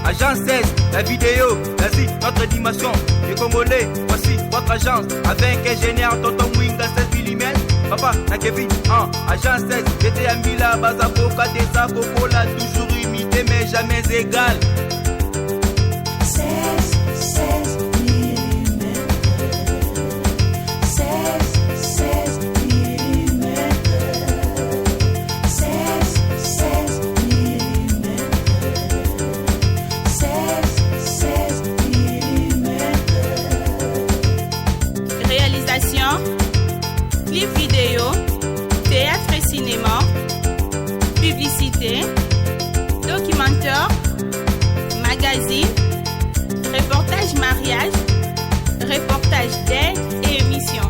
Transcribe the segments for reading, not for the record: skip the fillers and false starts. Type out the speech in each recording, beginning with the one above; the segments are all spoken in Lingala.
Agence 16, la vidéo, vas-y, notre animation. Les Congolais, voici votre agence. Avec ingénieur, tonton Winga 16 mm. Papa, na Kevin, agence 16, j'étais un Mila, Bazapoka, des Akokola, toujours imité, mais jamais égal. 16 mm. 16 mm. 16 mm. 16 mm. Réalisation, clip vidéo, théâtre et cinéma, publicité, documentaire, magazine, reportage mariage, reportage d'aide et émission.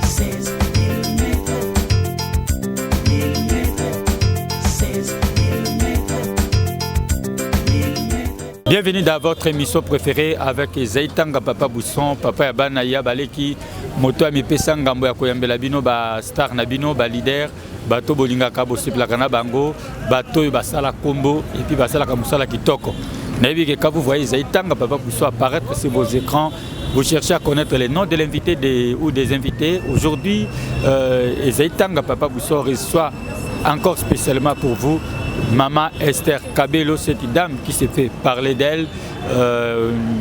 16 mm. 16 mm. Bienvenue dans votre émission préférée avec Zaitanga Papa Bousson, Papa Yabanaya Baleki, Moto Amipesa Ngambo ya Koyambela Bino, ba star na bino, ba leader, bato bolinga kabo siplakana bango, bato basala combo et puis basala kamusala kitoko. Naïvi que quand vous voyez Zaitanga Papa Bousson apparaître sur vos écrans, vous cherchez à connaître les noms de l'invité ou des invités. Aujourd'hui, Zaitanga Papa Bousson reçoit encore spécialement pour vous Maman Esther Kabelo, cette dame qui s'est fait parler d'elle,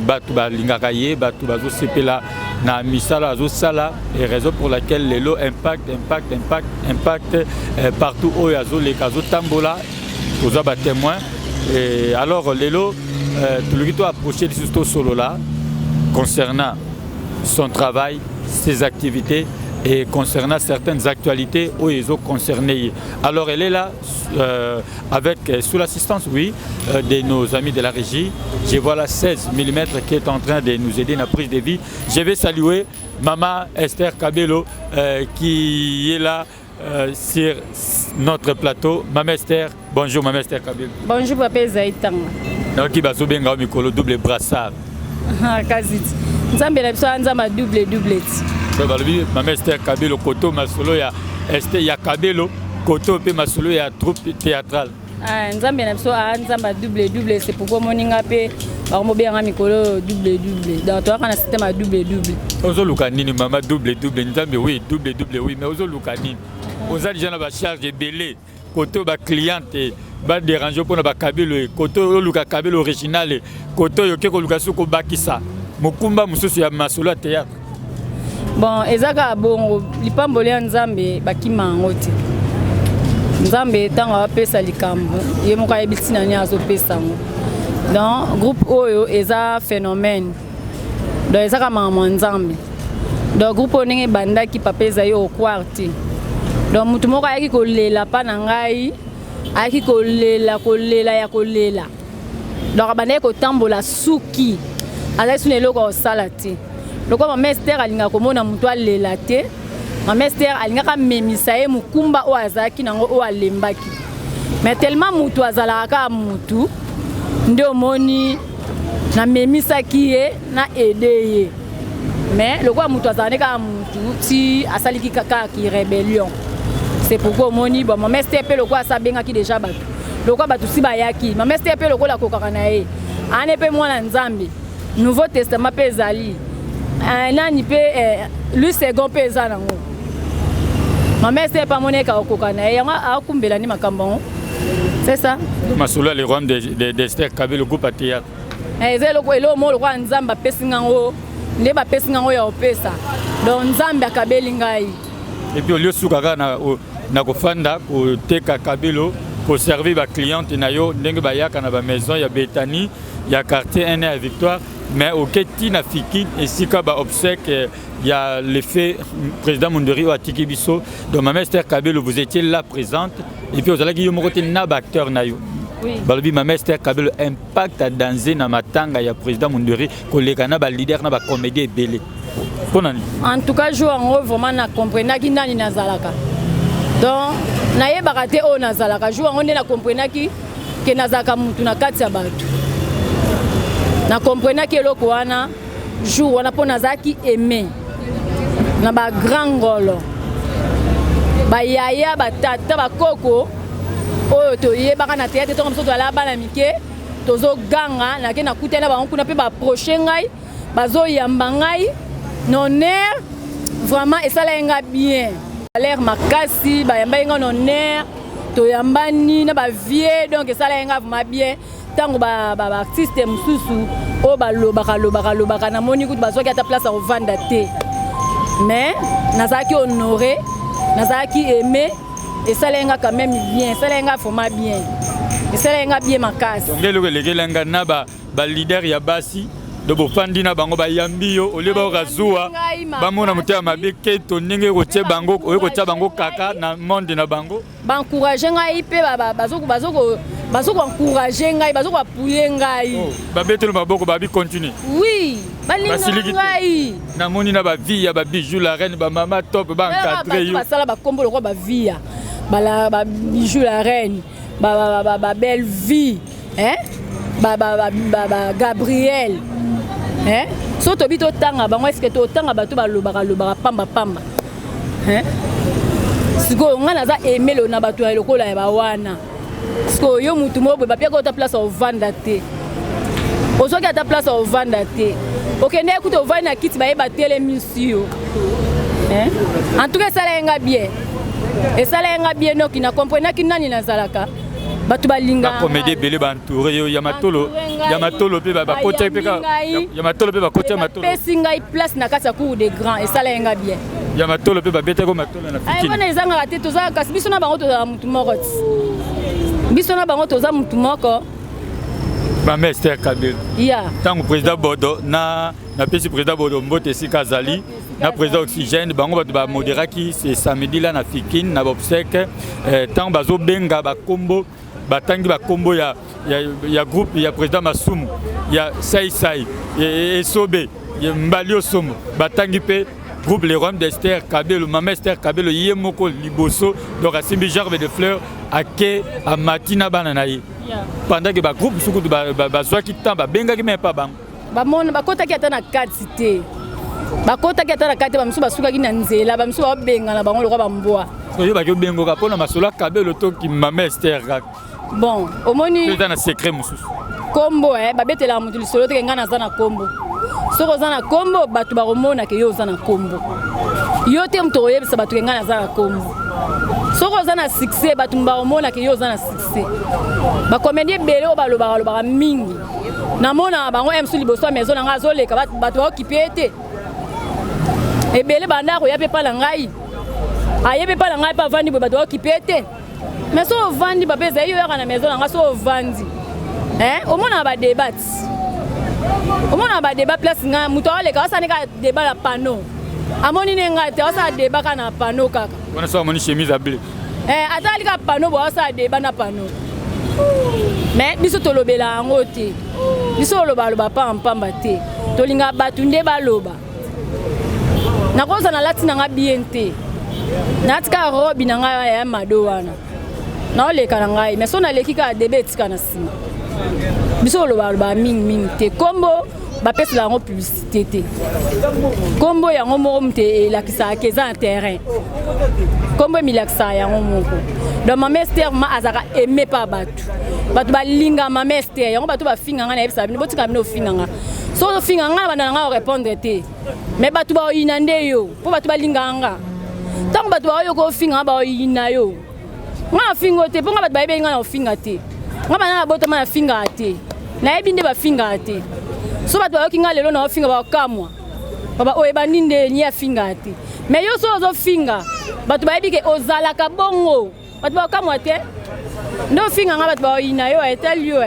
Batouba Lingakaye, Batouba Zosepela, na Misala Zosala, et raison pour laquelle les lots impact partout où il y a les casos Tambola, aux abat témoins. Et alors, les lots, tout le monde a approché de ce solo là, concernant son travail, ses activités, et concernant certaines actualités où ils ont concerné. Alors elle est là avec sous l'assistance de nos amis de la régie. Je vois la 16 mm qui est en train de nous aider dans la prise de vie. Je vais saluer Maman Esther Kabelo qui est là sur notre plateau. Maman Esther, bonjour Maman Esther Kabelo. Bonjour Papa Zaitanga. Donc qui va soubenga au micro double brassard. Kaziti. Nzambe na biso nzamba double. Maman Esther Kabelo koto masolo ya Esther ya Kabelo koto pe masolo ya troupe théâtrale. Nzambe na biso nzamba double c'est pourquoi moninga pe ba mo benga mikolo double. Dans toi kana système à double. Ozo luka nini mama double nzambe oui double oui mais ozo luka nini. Oza déjà na ba charge belé koto ba cliente ba déranger pour na ba Kabelo koto luka Kabelo original koto yoke ko luka suko bakisa mokumba mususu ya masolo ya théâtre. Bon, ezaka bongo lipamboli ya nzambe bakima yango te. Nzambe ntango apesa likambo ye moko ayebisi nani azopesa yango. Donc groupe oyo eza phénomène. Donc ezaka makambo nzambe. Donc groupe oyo ndenge ebandaki papa ezali okroire te. Donc mutu moko ayaki kolela mpa na ngai ayaki kolela ya kolela. Donc abandaki kotambola suki azali suna eloko osala te. Donc Maman Esther alinga komona mutu alela te. Maman Esther alinga ka memisa ye mukumba o azaki nango o alembaki. Mais tellement mutu azalaka mutu nde omoni na memisa ki ye na aider ye. Mais le quoi mutu azalaka mutu ti asaliki kaka ki rébellion. C'est pourquoi omoni bon Maman Esther pe le quoi sabenga ki déjà batu. Le quoi batu si bayaki. Maman Esther pe le quoi la kokaka na ye. Ane pe mwana nzambe. Nouveau Testament pe ezali. Nani pe lui second pe eza nango. Maman Esther pa moneka okokana yango akumbela ni makambo. C'est ça. Masolo le roi d'Esther Kabelo groupe à théâtre. Ezelo ko elo mo lo kwa nzamba pesinga ngo nde ba pesinga ngo ya opesa. Donc nzambe akabeli ngai. Et puis au lieu sukaka na kofanda ko teka Kabelo ko servir ba cliente na yo ndenge ba yaka na ba maison ya Betani ya quartier 1 à Victoire. Mais au Ketina Fiki, et si il y a l'effet président Mondori ou Atiki Bisso, donc Maman Esther Kabelo, vous étiez là présente, et puis vous allez dire que vous êtes acteur. Oui. Maman Esther Kabelo, impact à danser dans ma tanga, il y a président Mondori, collègue, leader, comédie belé. En tout cas, je vraiment na comprendre qui nani nazalaka. Donc, naye barate o nazalaka, je na comprendre qui que nazalaka mutu na kati ya batu. Na comprendre que eloko wana jour wana po nazaki aimé na ba grand ngolo ba yaya ba tata ba koko oyo toyebaka na théâtre to mosusu ala bana mike tozoganga nake nakutana bango kuna mpe baproche ngai bazoyamba ngai noner vraiment esala nga bien l'air makasi bayamba nga noner toyambani na bavie donc esala nga vraiment bien tango baartiste mosusu oyo balobaka namoni kutu bazwaki ata place akovanda te mais nazalaki honoré nazalaki aimé esala nga quand même bien esala nga vraiment bien esala nga bien makasi ngelo lekelanga na ba leader ya basi do bofandi na bango bayambi yo oleba okazuwa bamona mutema mabe ke to ndenge kotie bango oyo kotia bango kaka na monde na bango bancourager ngai pe bazoko encourager ngai bazoko appuyer ngai babetelo maboko babi continue oui balinga ngai na moni na ba vie ya ba bijou la reine ba mama top ba encadrer yo basala ba kombo lokwa ba vie bala ba bijou la reine ba belle vie hein ba Gabriel hein so to bito tanga bango est-ce que to tanga bato balobaka pamba hein siko nga naza emelo na bato ya lokola ya bawana siko yo mutu mo ba pia ko ta place au vanda te ozoki ata place au vanda te okende ekuta ovanda kiti ba yeba tele misio hein en tout cas ça la bien et ça la bien no ki na comprendre ki nani nazalaka batu balinga comédie belé ba entouré yo ya matolo pe ba kote pe ka ya matolo pe ba kote matolo pesi ngai place na kati ya cour des grands et ça la bien ya matolo pe ba bete ko matolo na fikini ay wana ezanga te toza kasi biso na bango toza mutu moko biso na bango toza mutu moko ba Esther Kabelo ya tango président Bodo na pesi président Bodo mbote sika zali na président Oxygène bango bato ba moderaki c'est samedi là na fikini na obsèque tango bazo benga ba kombo batangi ba kombo ya groupe ya président Masumu ya Sai et Sobe ya Mbalio Somo batangi pe groupe les Roms d'Esther Kabelo maman Esther Kabelo yemoko liboso donc à simbi gerbe de fleurs à ke à matina bananayi pendant que ba groupe suku ba zwaki temps ba bengaki même pas bang ba mona ba kota ki ata na quantité ba kota ki ata na quantité ba msu ba suka ki na nzela ba msu ba benga na bango lokwa ba mbwa oyo ba ki bengo ka pona masola Kabelo to ki maman Esther bon omoni c'est un secret mususu kombo ba betela mutu lisolo te ngana za na kombo soko za na kombo batu ba romona ke yo za na kombo yo te mto oyebisa batu ngana za na kombo soko za na succès batu ba romona ke yo za na succès ba comédie bele o ba loba mingi na mona bango emsu liboso maison na nga zoleka batu occupé te ebele banda ko ya pe pala ngai ayebe pala ngai pa vandi batu occupé te mais so vandi ba pesa yo ya na maison na nga so vandi hein au moins on va débattre au moins on va débattre place nga muto ole ka sa ne ka débat la panneau amoni ne nga te sa débat kana panneau kaka on so amoni chemise à bleu atali ka panneau bo sa débat na panneau mais biso to lobela ngote biso loba pamba te to linga batunde baloba na koza na latina nga biente natika robi na nga ya mado wana na ole kana ngai mais so na leki ka debate kana sima biso loba mingi te kombo bapesi lango publicité te kombo yango moko mte elakisa keza terrain kombo milakisa yango moko donc Mama Esther ma azaka aimé pa batu balinga Mama Esther yango batu bafinga nga na yebisa bino botika bino finga nga so finga nga bana nga répondre te mais batu ba inande yo po batu balinga nga tango batu ba yo ko finga ba ina yo nga fingo te po nga batu ba yebe nga na finga te nga bana botama na finga te na yebi nde ba finga te so batu ba kinga lelo na finga ba kamwa baba oyeba ninde ni ya finga te mais yo so zo finga batu ba yebi ke ozalaka bongo batu ba kamwa te ndo finga nga batu ba ina yo etel yo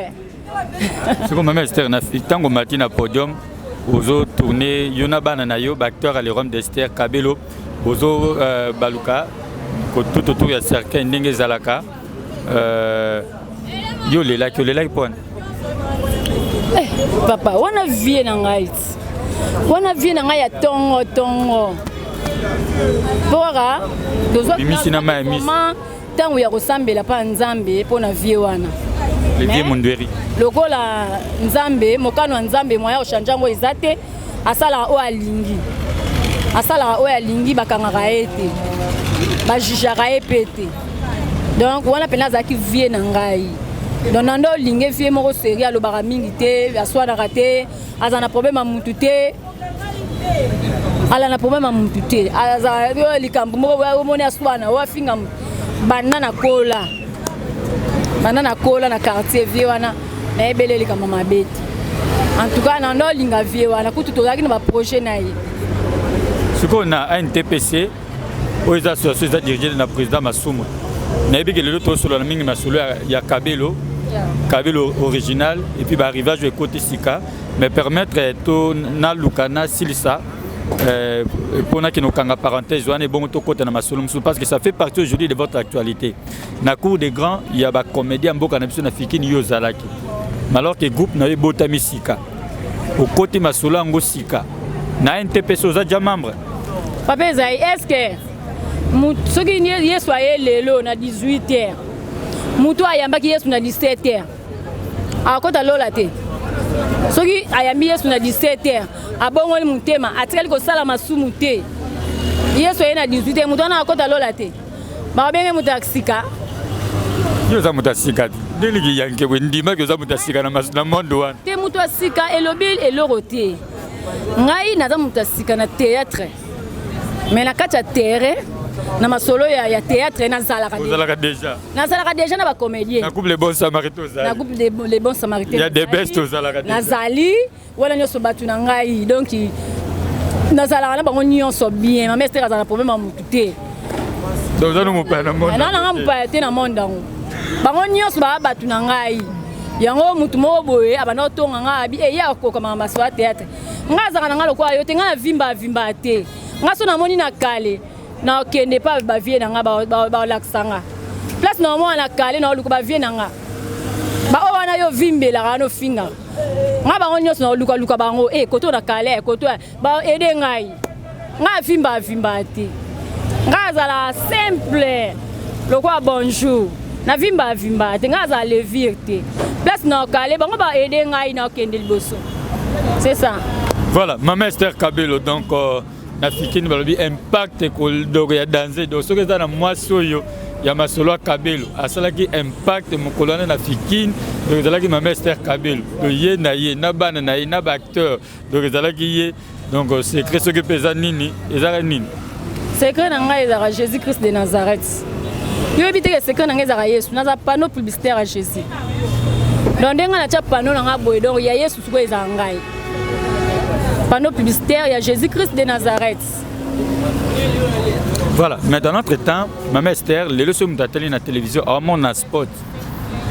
c'est comme Mama Esther na tango matina podium ozo tourner yona bana na yo acteur à les Roms d'Esther Kabelo ozo baluka ko tout autour ya cercle ndenge zalaka yo le like point papa wana vie na ngai ya tongo pora dozo bimisina ma emis tango ya kosambela pa nzambe pona vie wana le vie mondweri lokola nzambe mokano wa nzambe moya ochanja ngo ezate asala o alingi bakangaka ete bajijaka epete donc wana pena azalaki vie na ngai donc nando olinge vie moko seri alobaka mingi te aswanaka te aza na problème ya mutu te ala na problème ya mutu te aza likambo moko omoni aswana oafinga banda na kola na quartier vie wana nayebele likambo mabe te en tout cas nando olinga vie wana kutu tozalaki na baprojet na ye sikoyo na ANTPC oyo eza association eza dirigée na président Masumu nayebi ke lelo tosolola mingi masolo ya Kabelo original et puis arrivage de côté sika mais permettre to na lukana silisa pour na kinokanga parenthèse wana bon to côté na masolo parce que ça fait partie aujourd'hui de votre actualité na cour des grands il y a ba comédien mboka na biso na fikini yo zalaki alors que groupe na botami sika au côté masolo ngo sika na NTPC oza ja membre papa Zai est-ce que soki yesu aye lelo na 18h mutu ayambaki yesu na 17h akota lola te soki ayambi yesu na 17h abongoli mutema atikali kosala masumu te yesu aye na 18h mutu wana akota lola te bakabenge mutu akisika yo za mutu asika ndeliki yanke ndimaki oza mutu asika na monde wana te mutu asika elobi eloko te ngai naza mutu asika na théâtre mais na kati ya terrain na masolo ya théâtre nazalaka déjà na ba comédien na couple les bons samaritains na couple les bons samaritains il y a des bestes ozalaka déjà nazali wala nyoso batu na ngai donc nazalaka na bango nyonso bien ma mère azala problème mutu te donc za no mopaya na monde na mopaya te na monde ngo bango nyonso ba batu na ngai yango mutu moko boye abana otonga ngai ya kokama masolo ya théâtre ngazaka na ngalo kwa yo te ngana vimba te ngaso na moni na kale na kende pa ba vie na nga ba laksanga place na mo na kale na luka ba vie na nga ba o wana yo vimbela kana finga nga ba onyoso na luka bango koto na kale koto ba ede ngai nga vimba te nga zala simple lokwa bonjour na vimba te nga za le virte place na kale bango ba ede ngai na kende liboso c'est ça voilà maman Esther Kabelo donc na fikini balobi impact ko ya danser donc soki eza na mwasi oyo ya masolo ya Kabelo asalaki impact mokolo wana na fikini donc ezalaki mama Esther Kabelo donc ye na bana na ye na baacteur donc ezalaki ye donc secret soki mpe eza nini ezaka nini secret na ngai ezaka Jésus Christ de Nazareth yoyebi te ke secret na ngai ezaka Yesu naza panneau publicitaire ya Jésus donc ndenge natia panneau na ngai boye donc ya Yesu sikoyo ezaka ngai panneau publicitaire, il y a Jésus-Christ de Nazareth. Voilà, mais dans notre temps, Maman Esther, les leçons de la télévision, on a spot.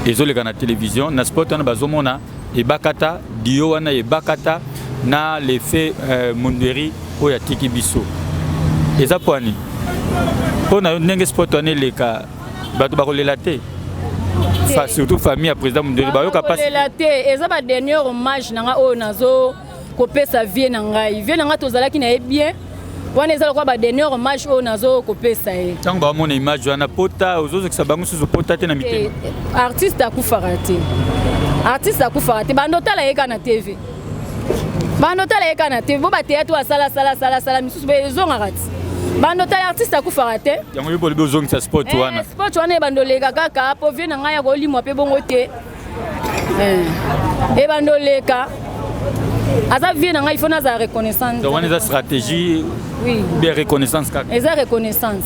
Ils ont les la télévision, na spot, on a bazomona, et bakata, dio, on a et bakata, na l'effet monderi, ou ya tiki biso. Et ça, pour nous, on a un spot, on est les cas, bateau relaté. Surtout famille à président monderi, bateau capacité. Relaté, et ça, le dernier hommage, n'a o nazo. Kopesa vie na ngai vie na nga tozalaki na bien wana ezala kwa ba dernier hommage o nazo kopesa e tango ba mona image wana pota ozozo kisa bango suzo pota te na mitema artiste akufaka te bando tala yeka na TV bo ba théâtre sala misusu bezonga kati bando tala artiste akufaka te yango yebo libo zongisa sport wana sport wana bando leka kaka po vie na ngai ya kolimwa pe bongo te bando leka Aza vie na ngai il faut na za reconnaissance. Donc on a stratégie oui bien reconnaissance kaka. Eza reconnaissance.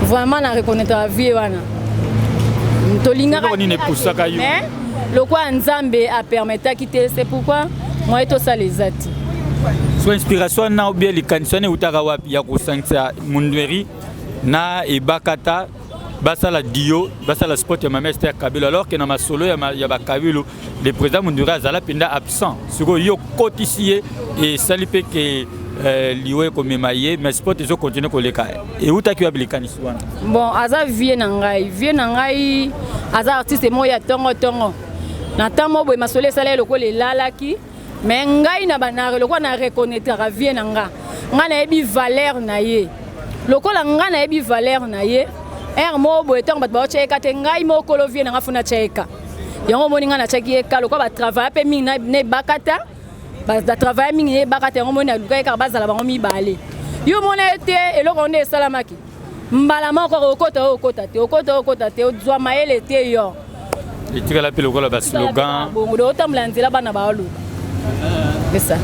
Vraiment na reconnaître la vie wana. Tolinga on ne poussa ka yo. Mais le quoi Nzambe a permettre quitter c'est pourquoi moi et tout ça les ati. So inspiration na bien les conditions utaka wapi ya kusanza mundweri na ebakata basala dio basala sport ya Mama Esther Kabelo alors que na masolo ya ba Kabelo le président Mundura azala pinda absent siko yo kotisie et salipe que liwe ko memaye mais sport ezo continuer ko leka et utaki wa bilikani swana bon aza vie na ngai aza artiste moya tongo na tamo boy masolo sala loko le lalaki mais ngai na banare loko na reconnaître vie na nga na ebi valeur na ye loko la nga na ebi valeur na ye mo boy tong bat ba cheka te ngai mo kolo vie na nga funa cheka yango moninga na cheki eka loko ba travail pe mi na ne bakata ba da travail mi ne bakata yango moni aluka eka bazala bango mi bale yo mona ete eloko nde salamaki mbala moko okota te ozwa mayele te yo etikala mpe lokola baslogan bongo otambola nzela bana baoloba c'est ça.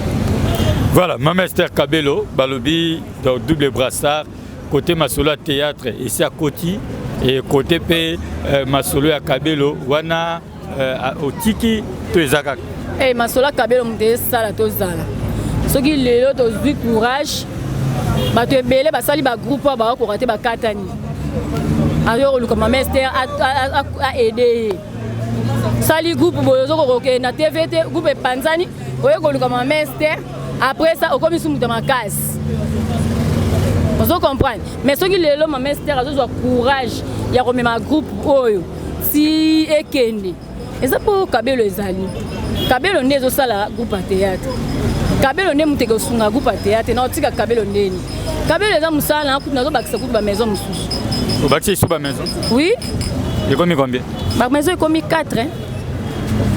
Voilà, Maman Esther Kabelo, Balobi, dans double brassard, côté Masolo à théâtre, ici à Koti, et côté P, Masolo à Kabelo, Wana, au Tiki, tous les Akak. Eh, Masolo à Kabelo, m'te sala to zala. Ce qui est là, du courage, bah tu es belé, bah sali bah groupe, bah on raté bah katani. Alors le Maman Esther a aidé. Sali groupe, bozo roké, na TVT, groupe Panzani, oye ko le Maman Esther. Après ça, on commence à ma case. Vous comprenez? Mais ce qui est là, Maman Esther a besoin de courage. Il y a un groupe si et Kendi. Et ça pour Kabelo Ezali. Kabelo n'est pas là groupe à théâtre. Kabelo n'est pas un groupe à théâtre. Non, c'est Kabelo n'est. Kabelo est un musala, on a besoin de la maison. Vous bâtissez sur la maison? Oui. Et combien? Ma maison est comme 4.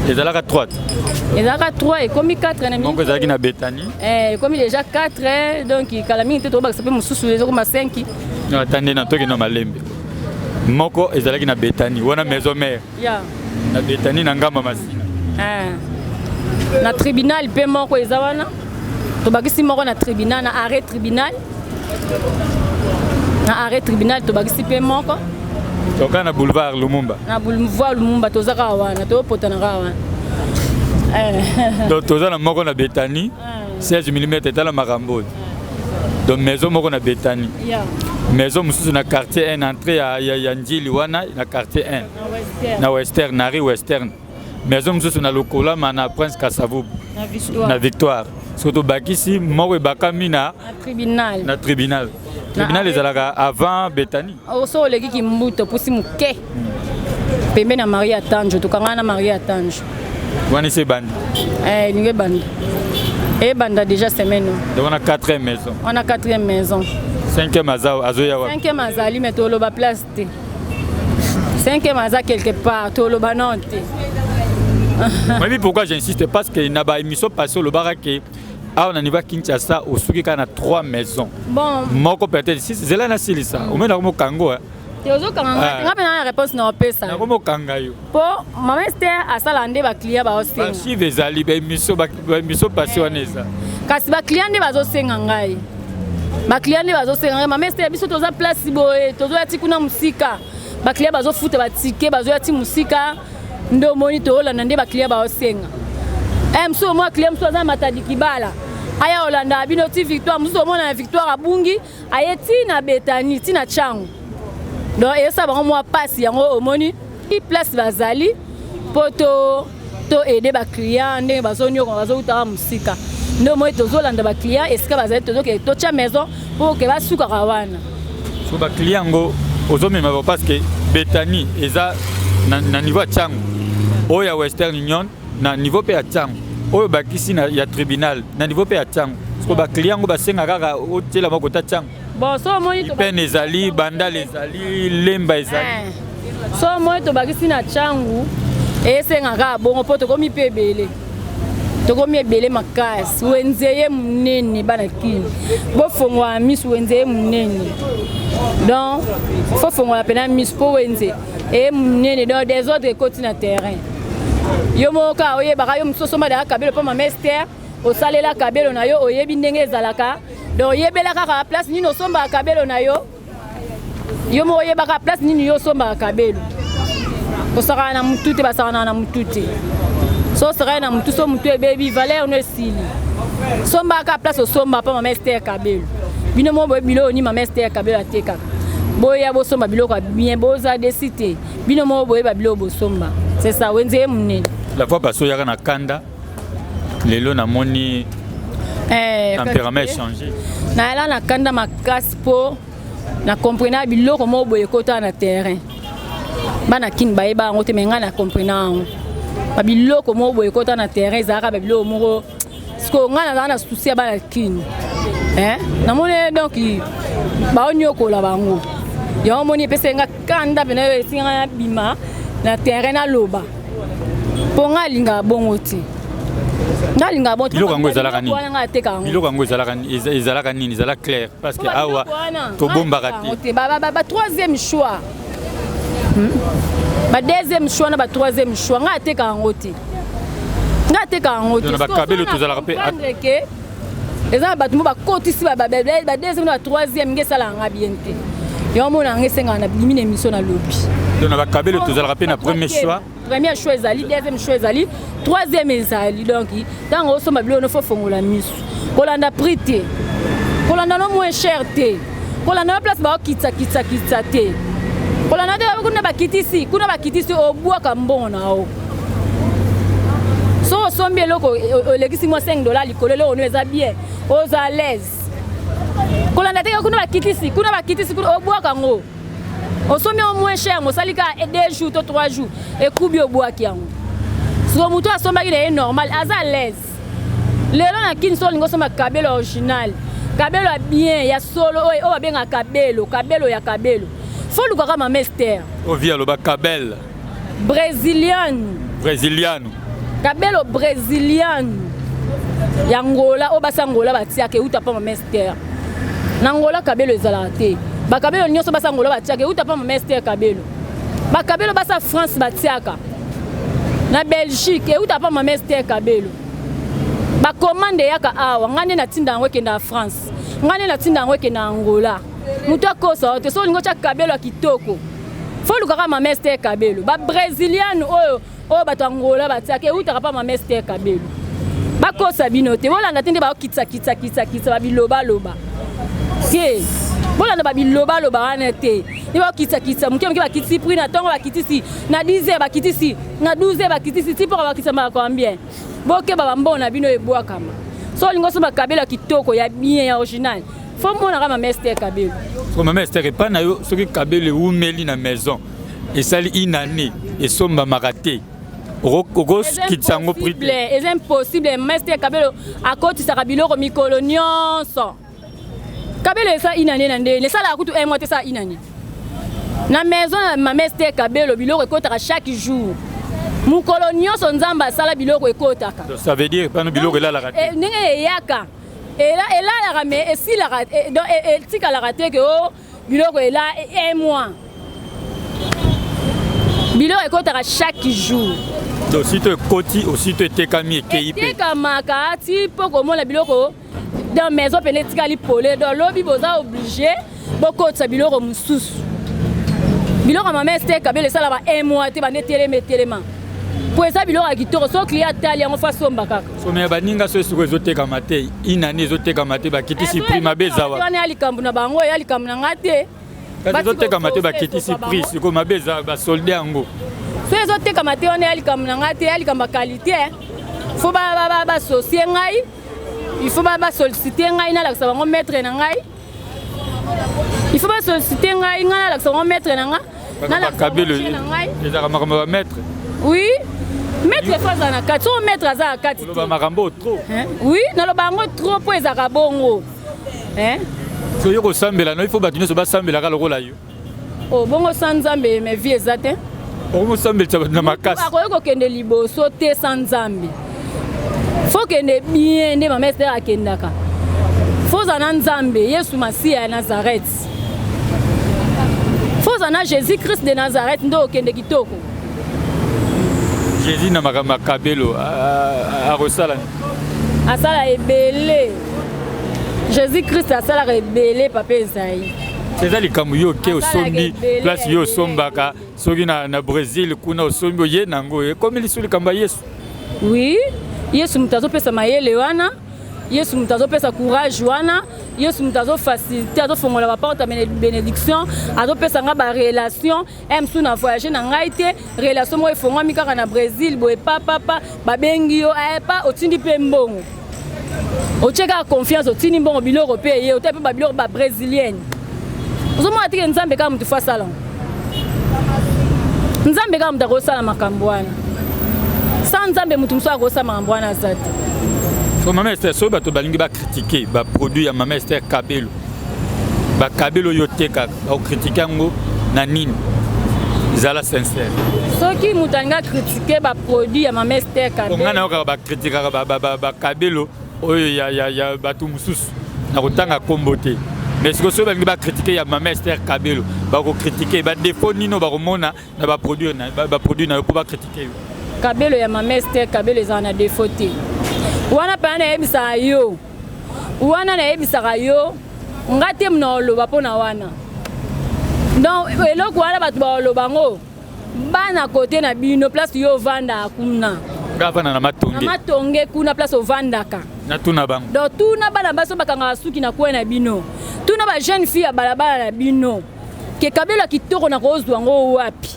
Et là, 3. Et là, 3 et comme 4. Donc, vous avez Bétanie. Comme déjà 4, donc il y a mis tout ça peut me soucier comme 5. Non, attendez, non, toi qui n'as pas l'aimé. Moko, et là, qui n'a Bétanie. On a maison mère. Ya. Na Bétanie, n'a pas masina. Na tribunal, pe moko ezawana. To bagisi moko na tribunal, na arrêt tribunal. Na arrêt tribunal, to bagisi pe moko. Donc, on a boulevard Lumumba. Na boulevard Lumumba, to zaka wana, to potana wana. Donc, tous les gens qui Bétanie, 16 mm est à la Marambo. Donc, maison qui na Bétanie. Maison qui na quartier 1, entrée à Yandjili, na quartier 1. Na Western, Nari Western. Maison qui na Lokola, na Prince Kassavou. Na Victoire. Surtout Bakisi, Moro Bakamina. Na tribunal. Na tribunal. Tribunal est avant Bétanie. Oso leki ki mbuto pusi muke. Pembe na Maria Tanjo, to kanga na Maria Tanjo. Wani c'est bandi. Ningue bandi. Et banda déjà semaine. Donc on a 4e maison. On a 4e maison. 5e azoya wa. 5e azali mais to loba place te. 5e aza quelque part to loba non te. Mais pourquoi j'insiste? Parce qu'il n'a pas émission passée au Barake. Ah, on a Kinshasa, au Soukika, on a 3 maisons. Bon. Moko peut-être, si c'est là, c'est ça. On met dans le Congo. Tu as une réponse non pesa. Comment Kangayo? Pour Maman Esther à salande ba client ba osenga. Si vezali ba émission passionné ça. Kasi ba client de bazo senga ngai. Ba client de bazo senga ngai. Maman Esther biso toza place boye, tozo yati kuna musika. Ba client bazo futa ba ticket, bazo yati musika. Ndo monitor la nande ba client ba osenga. Mso moi client mso za matadi kibala. Aya Olanda bino ti Victoire, mso mona Victoire abungi, ayeti na Betani, ti na Changu. Donc et ça ba moi passe yango omoni, i place bazali poto to aider ba client ndenge bazonyo ko bazoutaka musika. Ndo moi tozolanda ba client eska bazali tozoke to cha maison pour que basuka kawana. So ba client ngo ozomema parce que Betani eza na niveau Changu. Oya Western Union na niveau pe Changu. Oyo bakisi na ya tribunal na niveau pe Changu. Parce que ba client ngo basenga kaka otela makota Changu. Bon, so moi to peine ezali, bandal ezali, lemba ezali. So moi to bakisi na Changu esenga ka bongo poto komi pe belé. To komi belé makasi, wenzeye munene bana kini. Bo fongwa miss wenzeye munene. Donc faut fongwa pena miss po wenze. Et munene dans des autres côtés na terrain. Yo moka oye baka yo msoso ma da Kabelo pa Maman Esther, o salela Kabelo na yo oyebi ndenge ezalaka. Donc yebela kaka place nini osomba Kabelo na yo. Yo mo yebaka place nini yo somba Kabelo. Osaka na mutute basaka na mutute. So sera na mutu so mutu baby valeur no sili. Somba ka place osomba pa Maman Esther Kabelo. Bino mo bo bilo ni Maman Esther Kabelo ateka. Boya bo somba bilo ka bien boza de cité. Bino mo bo bilo bo somba. C'est ça wenze munene. La fois passée yaka na kanda. Lelo na moni tempérament changé. Na la na kanda makasi po na comprendre biloko mo boye kota na terrain. Bana kin baeba ngote menga na comprendre. Ba biloko mo boye kota na terrain zaka ba biloko mo sko ngana na souci bana kin. Na moni donc ba onyoko la bango. Yo moni pesenga kanda bena singa bima na terrain na loba. Ponga linga bongoti. Nalinga bon. Biloko yango ezalaka nini? Wana teka yango. Biloko yango ezalaka nini? Ezala clair parce que awa tobombaka te. Ba troisième choix. Ba deuxième choix na ba troisième choix nga teka yango te. Nga teka yango te. Ba kabelo tozalaka pe. Eza ba tumo ba kotisi ba deuxième na troisième ngesala nga bien te. Yo mona ngesenga na bimine émission na lobby. Donc na ba kabelo tozalaka pe na premier choix. Premier choix ezali, deuxième choix ezali, troisième ezali. Donc tant on somba bilo no fo fongola misu. Kolanda prix te. Kolanda no moins cher te. Kolanda place ba kitsa te. Kolanda te kuna ba kitisi obwaka mbona o. So sombi eloko legisi mo $5 likolo le ono eza bien. Oza à l'aise. Kolanda te kuna ba kitisi obwaka ngo. On sommet au moins cher, on salika 2 jours, 3 jours, et coubi au bois qui a. Si on mouton a son mari est normal, à l'aise. Les gens qui ne sont pas cabelo original, cabelo bien, il y a solo, oh bien à cabelo ya cabelo. Faut le voir ma mester. On vient le bas cabel. Brésiliano. Cabelo brésiliano. Yangola, oh basangola batia ke uta pa ma mester. Nangola cabelo ezalate. Bakabelo nyonso basa ngolo batiaka uta pa mester kabelo. Bakabelo basa France batiaka. Na Belgique uta pa mester kabelo. Ba commande yaka awa ngane na tinda ngwe kenda France. Ngane na tinda ngwe kenda Angola. Muto akosa te so lingo cha kabelo kitoko. Fo lukaka mester kabelo. Ba Brésiliano oyo bato Angola batiaka uta pa mester kabelo. Bakosa binote wala natinde ba kitsa ba biloba loba. Ke Bola na babiloba loba wana te. Ni ba kitsa muke ba kitisi prix na tongo ba kitisi na 10 ba kitisi na 12 ba kitisi tipo ba kitisa ba combien. Boke ba mbona bino eboa kama. So lingo so ba kabelo kitoko ya bien ya original. Faut mona kama mester kabelo. So ma mester pas na yo soki kabelo umeli na maison. Et sali inane et somba makate. Ogos kitsango prix. C'est impossible mester kabelo akoti sa kabilo ko mikolo nyonso. Kabelo esa inane nande le sala kutu mois te sa inane na maison ma mester kabelo biloko ekotaka chaque jour mukolo nyonso nzamba sala biloko ekotaka. Ça veut dire pas no biloko la raté ndenge yaka ela la rame esi la raté donc tika la raté que biloko ela 1 mois biloko ekotaka chaque jour. Donc si tu koti aussi tu tekami KIP tekamaka ti poko mona biloko dans maison penetikali polé dans lobby boza obligé beaucoup de biloko mususu biloko ma mester kabelo sala ba 1 mois te ba netelema pour ça biloko akitoko so client tali yango fa somba kaka so me baninga so suko ezoteka mate inani ezoteka mate ba kitisi prix mabeza wa wana alikambu na bango alikambu na ngate ba ezoteka mate ba kitisi prix siko mabeza ba solde yango so ezoteka mate wana alikambu na ngate alikamba qualité faut ba socier ngai. Il faut pas solliciter ngai na la savon maître na ngai. Il faut pas solliciter ngai na la savon maître na nga. Na la kabelo les aramaka maître. Oui. Maître faza na kati, so maître aza kati. Lo makambo trop. Oui, na lo bango trop po ezaka bongo. So yoko sambela no il faut batino so ba sambela ka lokola yo. Oh bongo sanzambe me vie ezate. Bongo sambela na makasi. Akoyoko kende liboso te sanzambe. Faut que ne bien ne ma mester akendaka. Faut zana nzambe Yesu Masia ya Nazareth. Faut zana Jésus Christ de Nazareth ndo kende kitoko. Jésus na makabelo a rosala. Asala ebele. Jésus Christ asala rebelle papa Esaïe. C'est ça les kamuyo ke osombi place yo sombaka soki na Brésil kuna osombi ye nango comme li suli kamba Yesu. Oui. Yesu mutazo pesa mayele wana, Yesu mutazo pesa courage wana, Yesu mutazo facilité azo fongola ba porte bénédiction, azo pesa nga ba relation, emsu na voyager na ngaite, relation mo efonga mikaka na Brésil boye papa ba bengi yo pa otindi pe mbongo. Ocheka confiance otindi mbongo biloko pe ye, otape ba biloko ba brésilienne. Ozomo atike nzambe kama mtu fa salon. Nzambe kama mtu akosala makambo wana. Sans nzambe mutu mso akosala makambo wana zate. So ma mester so bato balingi ba critiquer ba produit ya ma mester kabelo. Ba kabelo yo teka ba critiquer ngo na nini. Zala sincère. Ce qui m'a critiqué les produits à ma mère Esther Kabelo. On a critiqué Kabelo. Il y a Batou Moussous. On a combattu. Mais ce que je veux critiquer, ma mère Esther Kabelo. On va critiquer. On va défaut Nino Baromona. On va produire. On va critiquer. Kabelo ya ma mère Esther Kabelo ils en a défauté. Wana pa na ebisa yo. Wana na ebisa yo. Ngate mna loba pona wana. Donc eloko wana batu ba loba ngo. Bana côté na bino place yo vanda kuna. Ngapana na matonge. Na matonge kuna place o vandaka. Na tuna bango. Donc tuna bana baso bakanga suki na kwa na bino. Tuna ba jeune fille ya balabala na bino. Ke Kabelo kitoko na kozwa ngo wapi.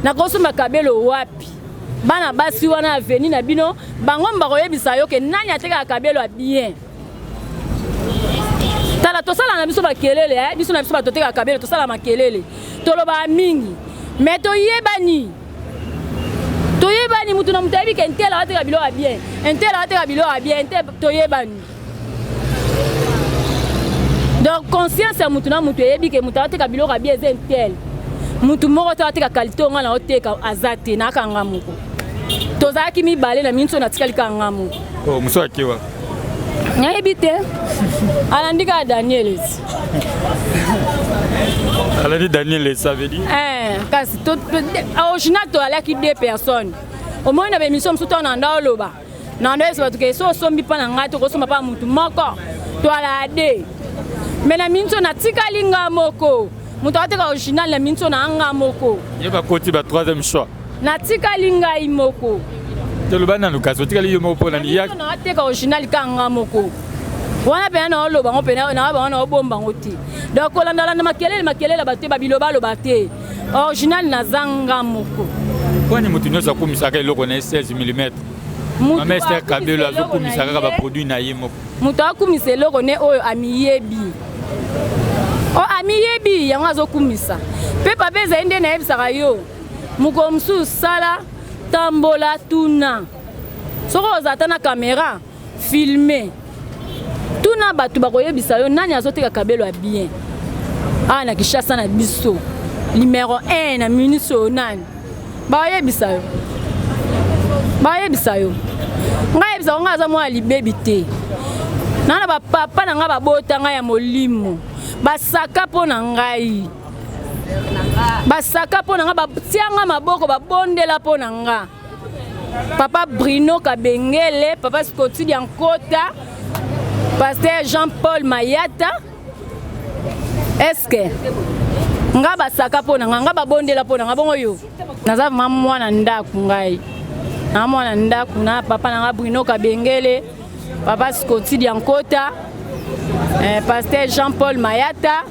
Na kosoma Kabelo wapi. Bana basi wana aveni na bino bango mbako yebisa yo ke nani ateka Kabelo bien. Tala tosala na biso bakelele biso na biso batoteka Kabelo tosala makelele. Toloba mingi. Mais toyebani mutu na mutabi ke ntela ateka bilo bien. Ntela ateka bilo bien, toyebani. Donc conscience ya mutu na mutu yebi ke mutu ateka bilo bien zentel. Mutu moko ateka qualité nga na oteka azate na kanga moko. Tozaki mibale na minso na tikali kanga moko. Oh muso akiwa. Ngaibite. Alandika Daniel. Alandi Daniel ça veut dire kasi to original to alaki 2 personnes. Au moins na émission msuto na ndaloba. Na ndo eso batuke so sombi pa na ngati ko soma pa mutu moko. To ala de. Mais na minso na tikali nga moko. Mutu ateka original na minso na nga moko. Yeba koti ba 3e choix. Na tikali nga imoko. Toloba na lukaso tikali yo moko na ya. Na ateka original ka nga moko. Wana pe na oloba ngo pe na ba wana obomba ngoti. Donc kolanda na makelele batte babiloba lo batte. Original na zanga moko. Kwani mutu nyosa kumisaka eloko na 16 mm. Mama Esther Kabelo azokumisaka ba produit na ye moko. Mutu akumisa eloko ne oyo amiyebi. O amiyebi yango azokumisa. Pe pape zainde na ebisaka yo. Mukomsu sala tambola tuna. Soko ozata na caméra filmer. Tuna batu bakoyebisa yo nani azoteka Kabelo bien. Na Kishasa na biso. Numéro 1 na muniso nani. Bayebisa yo. Ngayebisa ngaza mwa libebi te. Nana ba papa na nga babota nga ya molimo. Basaka pona ngai. Basaka pona nga batianga maboko babondela pona nga. Papa Bruno Kabengele, papa Scotty Diankota. Pasteur Jean-Paul Mayata. Est-ce que nga basaka pona nga babondela pona nga bongo yo naza mwana ndaku ngai na mwana ndaku na papa na nga Bruno Kabengele, papa Scotty Diankota, pasteur Jean-Paul Mayata.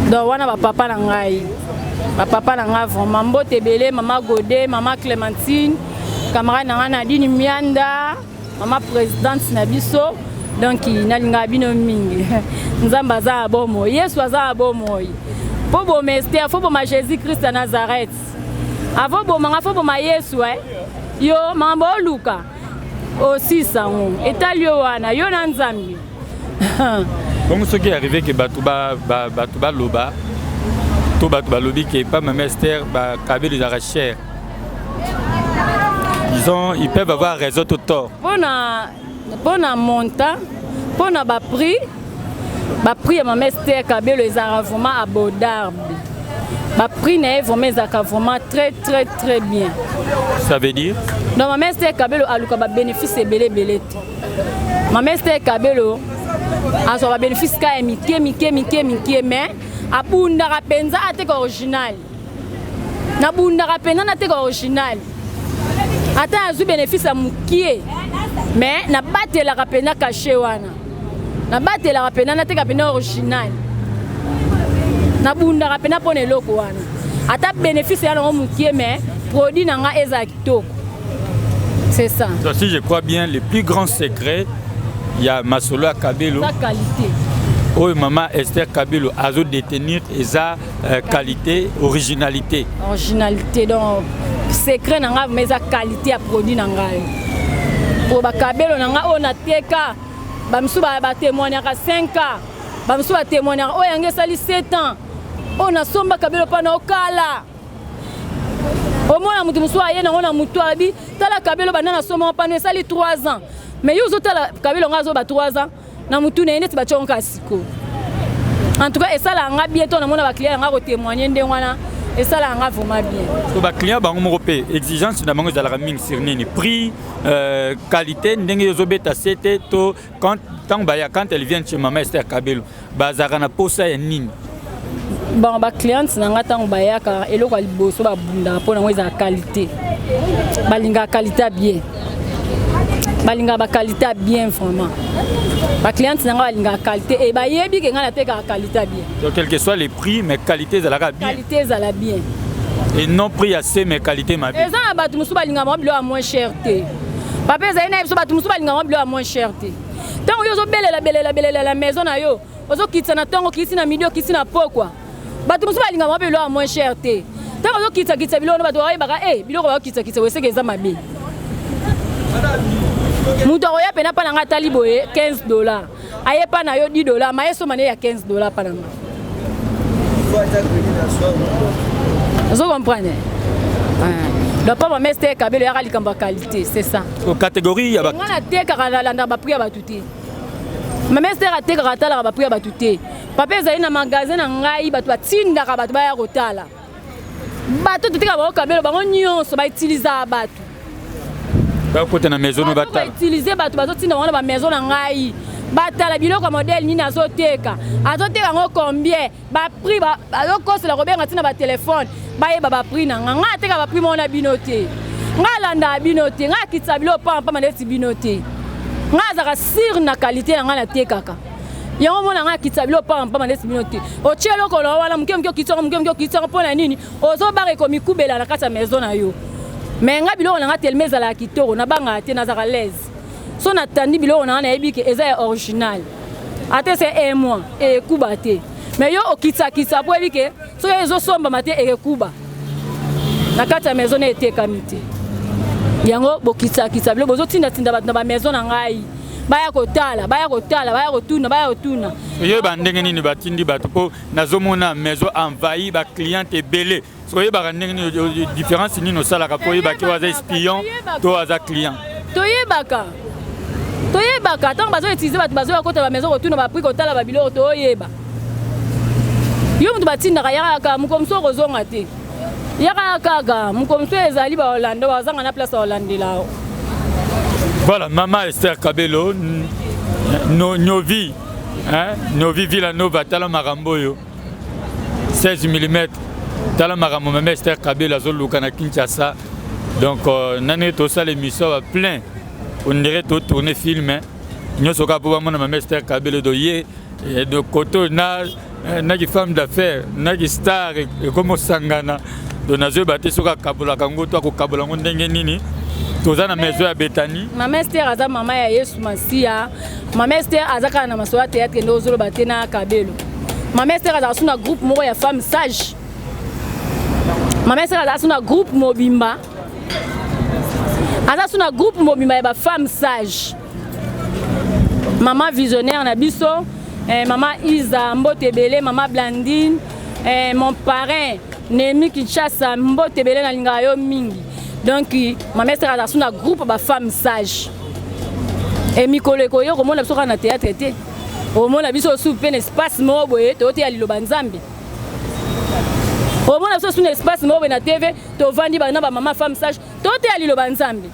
Donc wana ba papa na ngai vraiment mbote belé, mama Godé, mama Clémentine, camarade na nga Nadine Mianda, mama présidente na biso. Donc nalinga bino mingi nzamba za bomo Yesu za bomo po bo mester fo bo ma Jésus Christ à Nazareth avo bo manga fo bo ma Yesu yo mambo luka aussi sango etalio wana yo na nzambi. Bon ce qui est arrivé que batuba loba to batuba lobi que pas ma mester ba Kabelo les arracheurs. Ils peuvent avoir raison tout tort. Bona montant, bona ba prix ya ma Esther Kabelo les vraiment abordable. Ba prix na vraiment très bien. Ça veut dire? Donc ma Esther Kabelo aluka ba bénéfice belé. Ma Esther Kabelo a so ba bénéfice ka mike mais abunda rapenza ateka original. Na bunda rapenza na ateka original. Ata azu bénéfice a mukie. Mais na batela kapena caché wana. Na batela kapena na teka pena original. Na bunda kapena pona eloko wana. Ata bénéfice ya ngo mukie mais produit nanga eza kitoko. C'est ça. Donc, si je crois bien, le plus grand secret, il y a Masolo Kabelo. Sa qualité. Oui, maman Esther Kabelo a détenir sa qualité, originalité. Originalité donc secret nanga mais sa qualité à produit nanga. Pour Kabelo nanga on a teka bamsu ba témoigner à 5 ans bamsu ba témoigner o yange sali 7 ans on a somba kabelo pana okala omona mutu musu aye na ona mutu abi tala kabelo banana somba pana esali 3 ans mais yo tala kabelo ngazo ba 3 ans na mutu na neti ba chonka siko en tout cas esala nga bien to na mona ba client nga ko témoigner ndengwana esala nga vraiment bien to ba client bango moko pe exigence na bango zala mingi sur nini prix qualité ndenge yo zobeta c'était to quand elle vient chez maman Esther Kabelo bazaka na posa ya nini bon ba clients na nga tango bayaka eloko liboso ba bunda pona ngweza qualité balinga qualité bien balinga ba qualité bien vraiment ba clients na nga balinga qualité et ba yebi ke nga na teka qualité bien donc quel que soit les prix mais qualité zalaka bien qualité zala bien et non prix assez mais qualité ma bien ezana batu musu balinga mo bilo a moins cher te papa ezana biso batu musu balinga mo bilo a moins cher te tango yo zo belela la maison na yo ozo kitsa na tango kisi na midio kisi na pokwa batu musu balinga mo bilo a moins cher te tango ozo kitsa bilo no batu bayebaka bilo ba kitsa weseke eza mabe mutu oya pena pa nanga tali boye $15 aye pa na yo $10 ma yeso mane ya $15 pa nanga vous comprenez donc pas ma Esther Kabelo ya likamba qualité c'est ça aux catégories ya ba ngana teka kana na ba prix ba tuti ma Esther a teka tala ba prix ba tuti papa ezali na magasin na ngai batu batinda ka batu ba ya kotala batu teka ba Kabelo bango nyonso ba utiliser batu ba côté na maison no batala utiliser batu bazotinda wana ba maison na ngai batala biloko modèle nini azoteka ngo combien ba prix ba azokosa la robenga tina ba téléphone ba yeba ba prix na nga teka ba prix mona binote nga landa binote nga kitsa bilo pa maneti binote nga zaka sir na qualité na nga na tekaka yango mona nga kitsa bilo pa maneti binote o chelo ko lo wala mukemukyo kitsa pona nini ozo bare ko mikubela na kata maison na yo mais nga bilo na nga telmeza la kitoko na banga te na zaka l'aise son attendi bilo na na ebi ke eza original ate c'est un mois et kubate mais yo okitsa po ebi ke so ezo somba mate e kuba na kata maison ete kamite yango bokitsa bilo bozo tinda bat na ba maison na ngai baya kotala baya kotuna yo ba ndenge nini batindi bato po nazomona maison envahi ba client ebele so yo ba ndenge nini différence ni no sala ka po yo ba ki waza espion to waza client toyebaka tango bazo utiliser bato bazo yakota ba maison kotuna ba prix kotala ba biloko toyeba yo mutu batindaka yaka mukomso kozonga te yaka kaka mukomso ezali ba Hollande bazanga na place Hollande là. Voilà, maman Esther Kabelo Novi Villanova tala marambo yo 16 mm tala marambo maman Esther Kabelo azoluka na Kinshasa donc nane to ça l'émission va plein on dirait tout tourner film nous sommes capables de maman Esther Kabelo doyer de côté na qui femme d'affaires na qui star et comme sangana de nazo baté soka kabola kango to ko kabola ndenge nini toza na maison ya Betani maman Esther aza mama ya Yesu Masia maman Esther azaka na masoa théâtre ndo zolo baté na Kabelo maman Esther aza suna groupe moko ya femme sage maman Esther aza suna groupe mobimba aza suna groupe mobimba ya ba femme sage maman visionnaire na biso maman Isa Mbotebele maman Blandine mon parrain Nemi Kinshasa Mbotebele na linga yo mingi donc maman Esther aza suna groupe ba femme sage et mikolo ko yo komona biso na théâtre te omona biso soupe un espace mo boye to te ya Liloba Nzambe omona biso suna espace mo boye na TV to vandi ba na ba maman femme sage to te ya Liloba Nzambe.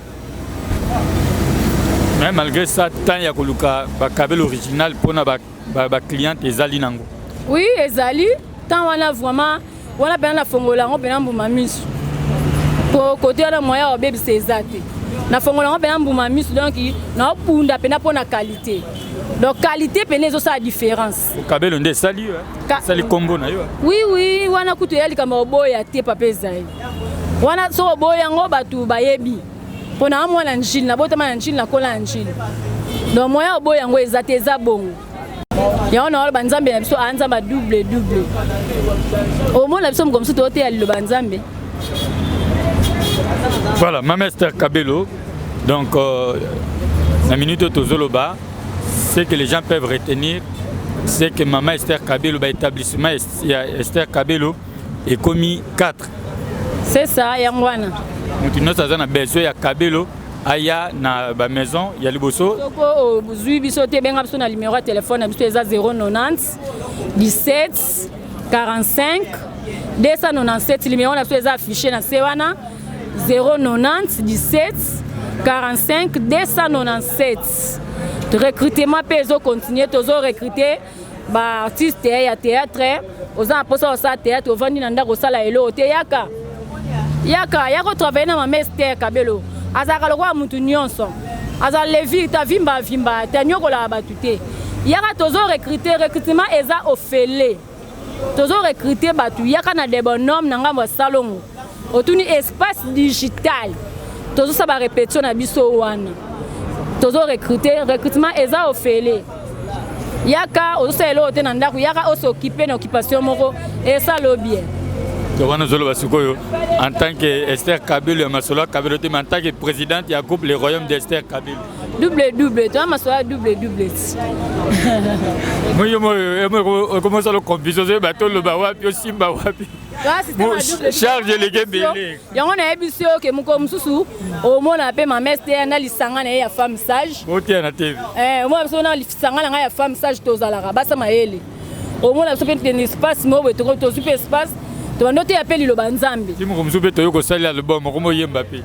Mais malgré ça tant ya koluka ba Kabelo original pona ba client ezali nango oui ezali tant wana vraiment wana pena na fongola ngo pena mbuma misu pour côté na moya o baby c'est exact na fongola ngo pena mbuma misu donc na punda pena pona qualité donc qualité pena ezo sa différence Kabelo nde sali sali combo na yo oui wana kutu yali kama oboya te papa zai wana so oboya ngo batu bayebi pona mwana njili na botama na njili na kola njili donc moya oboya ngo ezate eza bongo ya na ba Nzambe na biso anza ba double au moins la biso comme ça to te ya Liloba Nzambe. Voilà maman Esther Kabelo donc la minute tozoloba c'est que les gens peuvent retenir c'est que maman Esther Kabelo, l'établissement Esther Kabelo est commis 4. C'est ça, Yangwana. Nous avons besoin de Kabelo. Aya na ba maison ya liboso soko buzui biso te benga biso na numéro de téléphone biso eza 090 17 45 297 numéro na biso eza affiché na sewana 090 17 45 297 recrutement pe zo continuer tozo recruter ba artiste ya théâtre oza posa osa théâtre ovandi na ndako sala elo te yaka travailler na mama Esther Kabelo azaka lokwa mutu nyonso aza levi ta vimba ta nyokola batute yaka tozo recrutement eza ofele tozo recruter batu yaka na de bonhomme na ngambo salongo otuni espace digital tozo sa ba répétition na biso wana tozo recrutement eza ofele yaka oselo te na ndako yaka osoccuper na occupation moko esa lobie. En tant que Esther Kabelo, en tant que présidente, il y a groupe le royaume d'Esther Kabelo. Double, toi, ma soeur, double. Moi, comment ça le confusion, bateau le bawapi, aussi bawapi. Charge les gébélés. Il y a un émission que mon comme sous au monde appelle ma mère, c'était un alisanga et a femme sage. Moi, je suis un alisanga et a femme sage, tous à la rabassa ma ele. Au monde, il y a un espace, moi, tu as un super espace. Tu vas noter appel le banzambi. Si vous me tu as salir le bon, comment y Mbappé.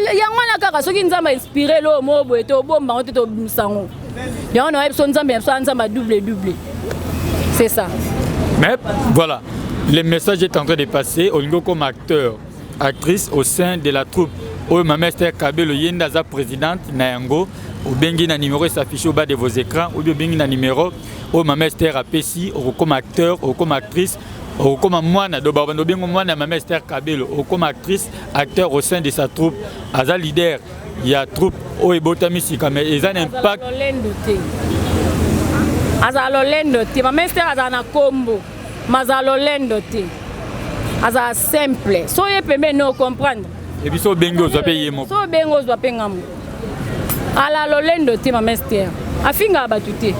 Yangwana kaka soki nzamba inspiré lo mo boeto bomba on to bisango. Yangwana epso nzamba double. C'est ça. Mais voilà, le message est en train de passer au niveau comme acteur, actrice au sein de la troupe. Oh ma Esther Kabelo yendaza présidente Nayango ou bengi na numéro s'affiche au bas de vos écrans ou bien bengi na numéro oh ma Esther APC ou comme acteur ou comme actrice ou comme moi na do babando bengo moi na ma Esther Kabelo ou comme actrice acteur au sein de sa troupe aza leader il y a troupe oh ebota misika mais ils ont un impact azalo lendo te ma Esther azana combo mazalo lendo te aza simple so ye pembe no comprendre. Et puis, so bengo zo payer mo. So bengo zo penga mo. Ala lolendo te ma Esther. Afinga batute.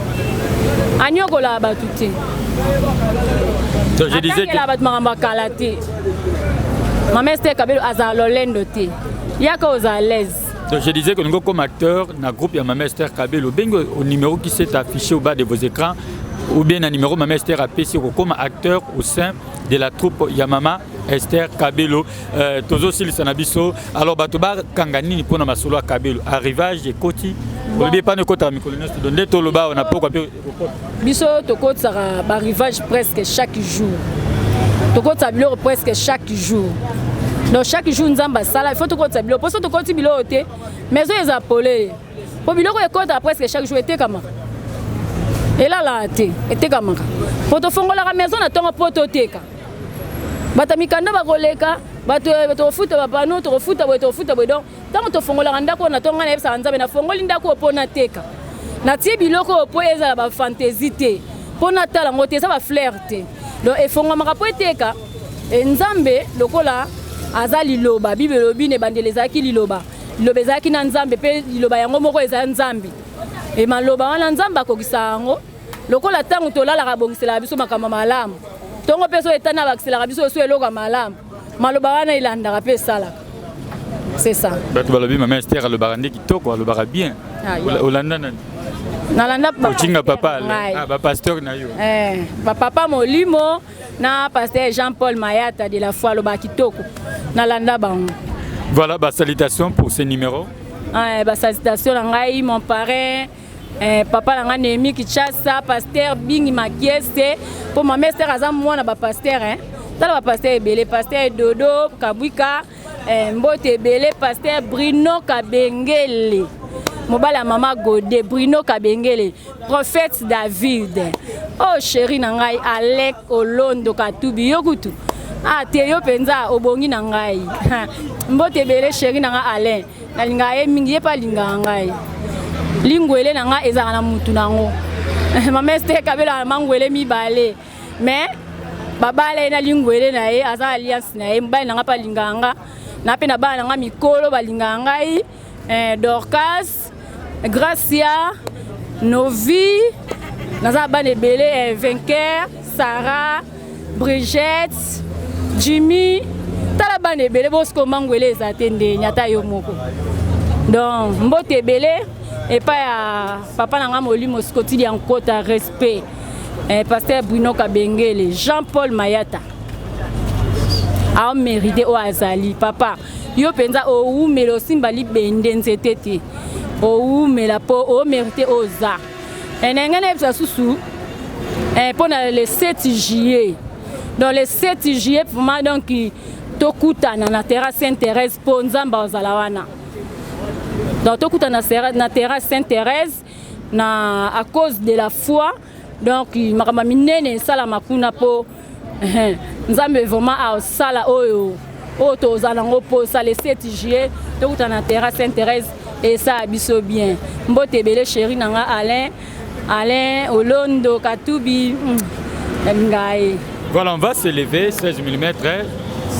Anyokola batute. Donc je disais que la bat maramba kalate. Ma Esther Kabelo aza lolendo te. Yaka aux à l'aise. Donc je disais que nous comme acteur dans groupe ya Mama Esther Kabelo bengo au numéro qui s'est affiché au bas de vos écrans ou bien un numéro Mama Esther APC comme acteur au sein de la troupe Yamama Esther Kabelo tozo sil sanabiso alors batoba kangani pour na masolo Kabelo arrivage de Koti olobie pas ne kota mikoloniste donner to loba on a pas biso to kota sera arrivage presque chaque jour to kota bilo presque chaque jour donc chaque jour nzamba sala il faut to kota bilo pour ça to kota bilo te maison les apolé pour bilo ko kota presque chaque jour était comme et là était comme pour to fongola la maison na tonga poto teka bata mikanda bakoleka bato futa bapano to futa boy donc tant to fongola ndako na tonga na epsa nzabe na fongoli ndako pona teka na tie biloko po eza ba fantaisie te pona tala ngote ça ba flirte donc e fonga makapo teka nzambe lokola azali loba bibelo bine bandelezaki liloba ezaki na nzambe pe liloba yango moko eza nzambe e maloba wana nzamba kokisa ngo lokola tangu tolala kabongisela biso makama malamu tongo peso etana bakisela biso so eloka malamu maloba wana ilandaka pe sala c'est ça bato balobi Mama Esther le barande kitoko le bara bien olanda nalanda ochinga papa ba pasteur na yo papa Molimo na pasteur Jean-Paul Mayata de la foi le ba kitoko nalanda bango. Voilà, bah, salutations pour ce numéro. Bah, salutations à Ngai, mon parrain, papa Nanga Nemi Kichasa, pasteur Bingi Makieste, pour ma mère Azam, moi, na pasteur, hein. Dans le pasteur Belé, pasteur Dodo, Kabwika, Mbote Belé, pasteur Bruno Kabengele, Mobala Mama Godé, Bruno Kabengele, prophète David, oh chéri Nangai, Alec Olondo Katubi, Yokutu. Ah, Théo Penza, Obongi Nangai. Mbote Belé, chéri Nanga Alain. Nalinga mingi pa linga ngai. Lingwele nanga ezana mutu nango. Mama Esther Kabelo mangwele mi balé. Mais babale na lingwele na ye aza alliance na ye mbali nanga pa linganga. Na pe na ba nanga mikolo ba linga ngai. Dorcas, Gracia, Novi, naza bana ebele Vainqueur, Sarah, Brigitte, Jimmy, tala bana ebele bosko mangwele eza te nde nyata yo moko. Donc mbote ebele et pas ya papa nanga molimo skotili en kota respect. Pasteur Bruno Kabengele, Jean-Paul Mayata. A mérité au azali papa. Yo penza o melo simbali bende nzetete. O mela po o mérité oza. Nengene bisa susu. Pour le 7 juillet. Dans le 7 juillet pour moi donc tokuta na terrasse Sainte-Thérèse pour nzamba ozalawana. Donc tokuta na terrasse Sainte-Thérèse na à cause de la foi. Donc makama minene sala makuna po nzambe vraiment a sala oyo tozala ngo po ça le 7 juillet tokuta na terrasse Sainte-Thérèse et ça biso bien mbote bele chéri nanga Alain Olondo Katubi ngai. Voilà, on va se lever 16 mm.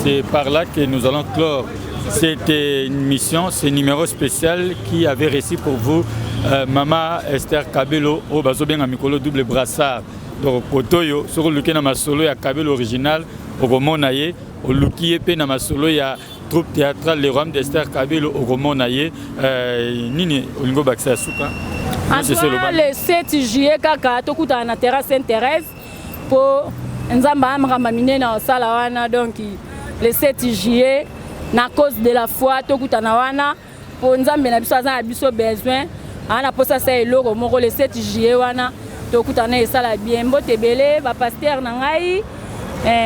C'est par là que nous allons clore cette émission, ce numéro spécial qui avait réussi pour vous Maman Esther Kabelo au Bazobien Amikolo double brassard. Donc Kotoyo sur le na masolo ya Kabelo original au Romonaye au Luki pe na masolo ya troupe théâtrale Les Roms d'Esther Kabelo au Romonaye nini olingo bakisa suka. Le 7 juillet kaka tokuta na terrasse Sainte-Thérèse pour nzamba amramba minena sala wana donc le 7 juillet na cause de la foi tokuta na wana pour nzambe na biso azana biso besoin ana posa sa eloko moko le 7 juillet wana tokuta na esala bien mbote belé ba pasteur na ngai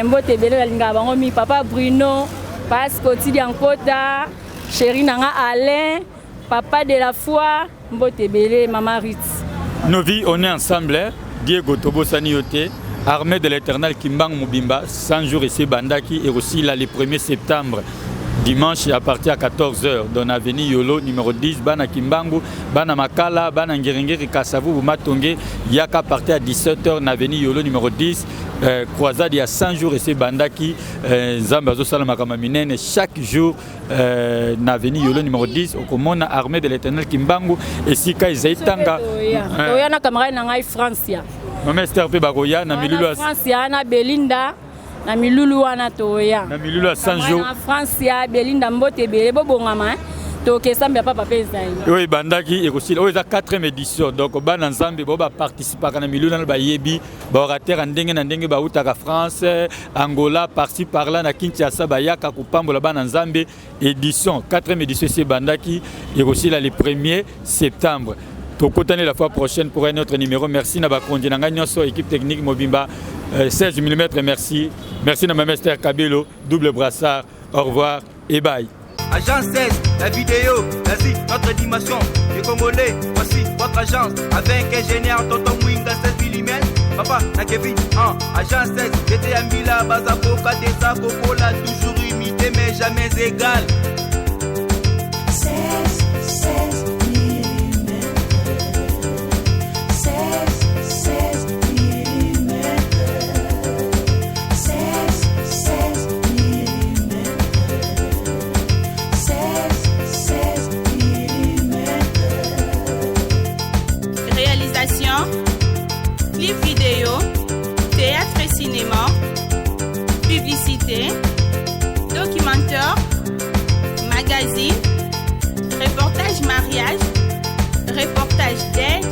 mbote belé balinga bango mi papa Bruno Pasco Tidi Ankota chéri nanga Alain papa de la foi mbote belé maman Ritz. Nos vies on est ensemble Diego Tobo Saniote Armée de l'Éternel Kimbang Mubimba 100 jours ici Bandaki et aussi là le 1er septembre dimanche à partir à 14h dans l'avenue Yolo numéro 10 Bana Kimbangu Bana Makala Bana Ngirengeri Kasavu Matonge Yaka à partir à 17h dans l'avenue Yolo numéro 10 croisade il y a 100 jours ici Bandaki Zambazo Salamakama Minene chaque jour dans l'avenue Yolo numéro 10 au commune Armée de l'Éternel Kimbangu et Sika Izaitanga Oya na camarade na ngai Francia Maman Esther pe bagoya na milulu Francia na Belinda na milulu wana toya na milulu à 100 jours na Francia Belinda mbote bele bobongama to ke sambe papa pesa ina oui bandaki et aussi oh 4e édition donc bana nzambe bo ba participer na milulu na ba yebi ba orateur ndenge na ndenge ba utaka France Angola par-ci par-là na Kinshasa ba yaka kupambola bana nzambe édition 4e édition c'est bandaki et aussi là le 1er septembre. Tokotane la fois prochaine pour un autre numéro. Merci Naba Kondinanga Nyoso, équipe technique Mobimba 16 mm. Merci. Merci Naba Esther Kabelo, double brassard. Au revoir et bye. Agence 16, la vidéo, vas-y, notre dimension. Les Congolais, voici votre agence. Avec ingénieur Tonton Mwinga 16 mm. Papa, na Kevin, agence 16, j'étais à Mila, Bazako, Kadesa, Kokola, toujours imité mais jamais égal. 16 clip vidéo, théâtre et cinéma, publicité, documentaire, magazine, reportage mariage, reportage date,